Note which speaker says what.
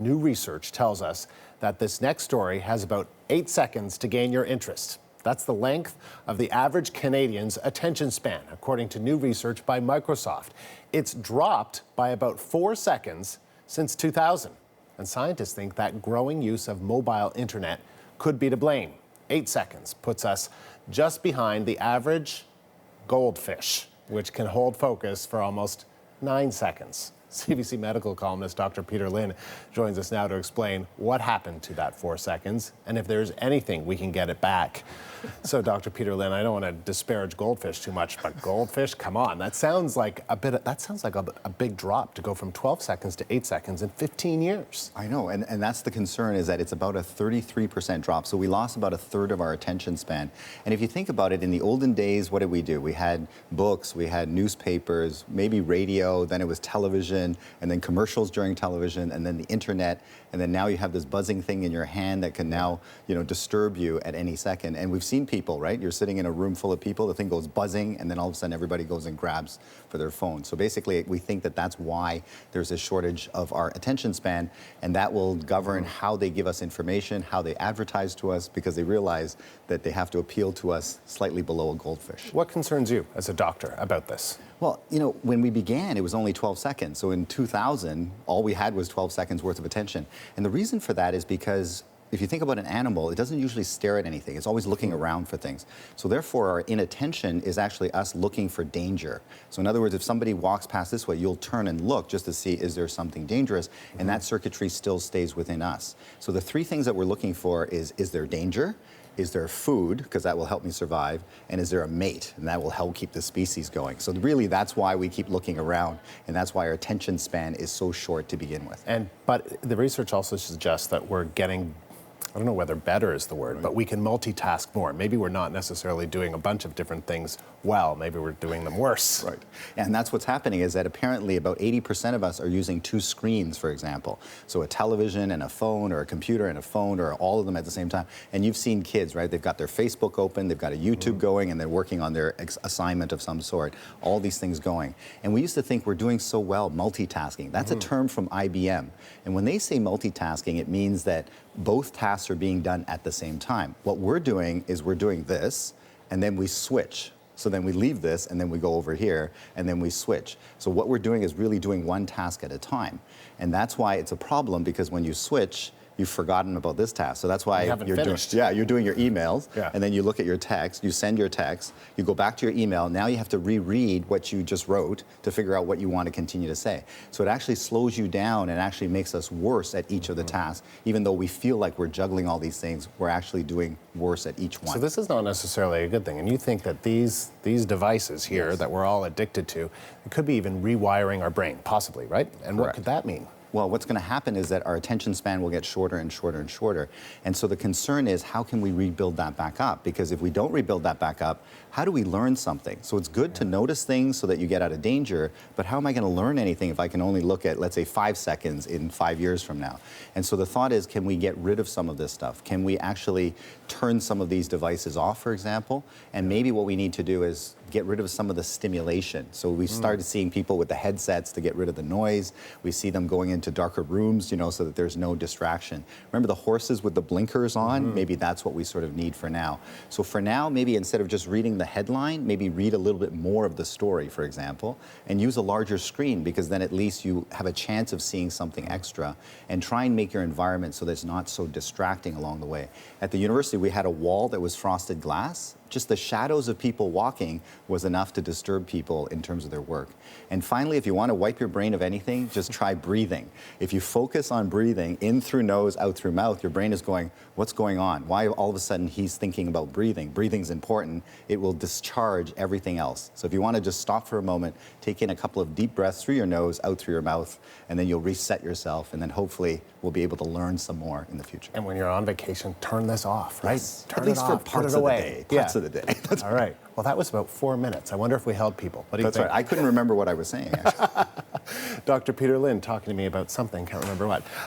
Speaker 1: new research tells us that this next story has about 8 seconds to gain your interest. That's the length of the average Canadian's attention span, according to new research by Microsoft. It's dropped by about 4 seconds since 2000. And scientists think that growing use of mobile internet could be to blame. 8 seconds puts us just behind the average goldfish, which can hold focus for almost 9 seconds. CBC medical columnist Dr. Peter Lynn joins us now to explain what happened to that 4 seconds and if there's anything we can get it back. So, Dr. Peter Lynn, I don't want to disparage goldfish too much, but goldfish, come on, that sounds like a big drop to go from 12 seconds to 8 seconds in 15 years.
Speaker 2: I know, and that's the concern, is that it's about a 33% drop. So we lost about a third of our attention span. And if you think about it, in the olden days, what did we do? We had books, we had newspapers, maybe radio, then it was television, and then commercials during television, and then the internet, and then now you have this buzzing thing in your hand that can now, disturb you at any second. And we've seen people, right? You're sitting in a room full of people, the thing goes buzzing, and then all of a sudden everybody goes and grabs for their phone. So basically, we think that that's why there's a shortage of our attention span, and that will govern how they give us information, how they advertise to us, because they realize that they have to appeal to us slightly below a goldfish.
Speaker 1: What concerns you as a doctor about this?
Speaker 2: Well, when we began, it was only 12 seconds. So in 2000, all we had was 12 seconds worth of attention. And the reason for that is because if you think about an animal, it doesn't usually stare at anything. It's always looking around for things. So therefore, our inattention is actually us looking for danger. So in other words, if somebody walks past this way, you'll turn and look just to see, is there something dangerous? And that circuitry still stays within us. So the three things that we're looking for is there danger? Is there food, because that will help me survive, and is there a mate, and that will help keep the species going. So really, that's why we keep looking around, and that's why our attention span is so short to begin with.
Speaker 1: But the research also suggests that we're getting, I don't know whether better is the word, but we can multitask more. Maybe we're not necessarily doing a bunch of different things well. Maybe we're doing them worse.
Speaker 2: Right. And that's what's happening, is that apparently about 80% of us are using two screens, for example. So a television and a phone, or a computer and a phone, or all of them at the same time. And you've seen kids, right? They've got their Facebook open, they've got a YouTube going, and they're working on their assignment of some sort. All these things going. And we used to think we're doing so well multitasking. That's a term from IBM. And when they say multitasking, it means that both tasks are being done at the same time. What we're doing is we're doing this, and then we switch. So then we leave this, and then we go over here, and then we switch. So what we're doing is really doing one task at a time. And that's why it's a problem, because when you switch, you've forgotten about this task. So that's why you're doing your emails, and then you look at your text, you send your text, you go back to your email, now you have to reread what you just wrote to figure out what you want to continue to say. So it actually slows you down and actually makes us worse at each of the tasks. Even though we feel like we're juggling all these things, we're actually doing worse at each one.
Speaker 1: So this is not necessarily a good thing. And you think that these devices here that we're all addicted to, it could be even rewiring our brain, possibly, right? And what could that mean?
Speaker 2: Well, what's going to happen is that our attention span will get shorter and shorter and shorter. And so the concern is, how can we rebuild that back up? Because if we don't rebuild that back up, how do we learn something? So it's good to notice things so that you get out of danger, but how am I going to learn anything if I can only look at, let's say, 5 seconds in 5 years from now? And so the thought is, can we get rid of some of this stuff? Can we actually turn some of these devices off, for example? And maybe what we need to do is get rid of some of the stimulation. So we started seeing people with the headsets to get rid of the noise. We see them going into darker rooms, so that there's no distraction. Remember the horses with the blinkers on? Maybe that's what we sort of need for now. So for now, maybe instead of just reading the headline, maybe read a little bit more of the story, for example, and use a larger screen, because then at least you have a chance of seeing something extra, and try and make your environment so that it's not so distracting along the way. At the university, we had a wall that was frosted glass. Just the shadows of people walking was enough to disturb people in terms of their work. And finally, if you want to wipe your brain of anything, just try breathing. If you focus on breathing, in through nose, out through mouth, your brain is going, what's going on? Why all of a sudden he's thinking about breathing? Breathing's important. It will discharge everything else. So if you want to just stop for a moment, take in a couple of deep breaths through your nose, out through your mouth, and then you'll reset yourself, and then hopefully we'll be able to learn some more in the future.
Speaker 1: And when you're on vacation, turn this off, right?
Speaker 2: Yes.
Speaker 1: Turn
Speaker 2: At least
Speaker 1: it
Speaker 2: for
Speaker 1: off,
Speaker 2: parts
Speaker 1: put it
Speaker 2: of the
Speaker 1: away.
Speaker 2: day. Parts of the day. That's
Speaker 1: all right. Well, that was about 4 minutes. I wonder if we held people. What do you think?
Speaker 2: That's right. I couldn't remember what I was saying, actually.
Speaker 1: Dr. Peter Lynn talking to me about something, can't remember what.